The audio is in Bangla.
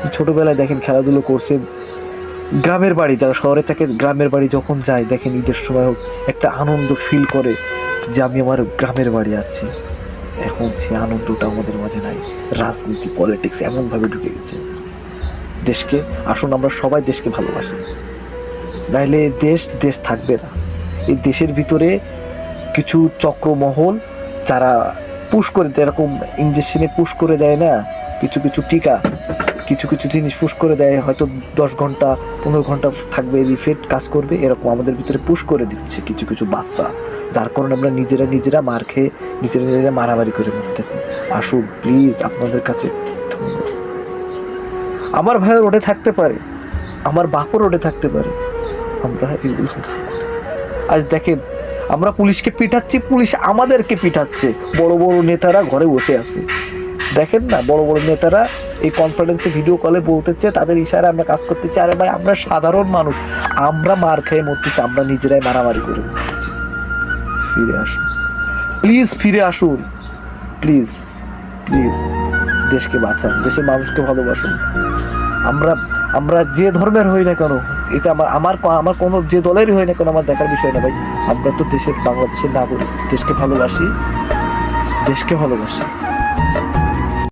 আপনি ছোটবেলায় দেখেন খেলাধুলো করছেন, গ্রামের বাড়ি, যারা শহরে থাকে গ্রামের বাড়ি যখন যায় দেখেন ঈদের সময় হোক একটা আনন্দ ফিল করে যে আমি আমার গ্রামের বাড়ি আছি। এখন সেই আনন্দটা আমাদের মাঝে নাই। রাজনীতি পলিটিক্স এমন ভাবে ঢুকে গেছে দেশকে। আসুন আমরা সবাই দেশকে ভালোবাসি, নাইলে দেশ দেশ থাকবে না। এই দেশের ভিতরে কিছু চক্রমহল যারা পুশ করে, যেরকম ইঞ্জেকশনে পুশ করে দেয় না, কিছু কিছু টিকা, কিছু কিছু জিনিস পুশ করে দেয়, হয়তো 10 ঘন্টা 15 ঘন্টা থাকবে, রিফেক্ট কাজ করবে, এরকম আমাদের ভিতরে পুশ করে দিচ্ছে কিছু কিছু বার্তা, যার কারণে আমরা নিজেরা নিজেরা মার খেয়ে নিজেরা নিজেরা মারামারি করে মরতেছি। আসুন প্লিজ, আপনাদের কাছে আমার ভাইও রোডে থাকতে পারে, আমার বাপও রোডে থাকতে পারে, আমরা এগুলো আজ দেখেন আমরা পুলিশকে পিটাচ্ছি, পুলিশ আমাদেরকে পিটাচ্ছে। বড় বড় নেতারা ঘরে বসে আছে, দেখেন না, বড় বড় নেতারা এই কনফারেন্সে ভিডিও কলে বলতেছে, তাদের ইশারায় আমরা কাজ করতেছি। আরে ভাই, আমরা সাধারণ মানুষ, আমরা মার খেয়ে মরতেছি, আমরা নিজেরাই মারামারি করে মরতেছি। ফিরে আসুন প্লিজ, ফিরে আসুন প্লিজ, প্লিজ, দেশকে বাঁচান, দেশের মানুষকে ভালোবাসুন। আমরা আমরা যে ধর্মের হই না কেন, এটা আমার আমার আমার কোনো যে দলেরই হয় না কেন আমার দেখার বিষয় না ভাই। আমরা তো দেশের, বাংলাদেশের নাগরিক, দেশকে ভালোবাসি, দেশকে ভালোবাসি।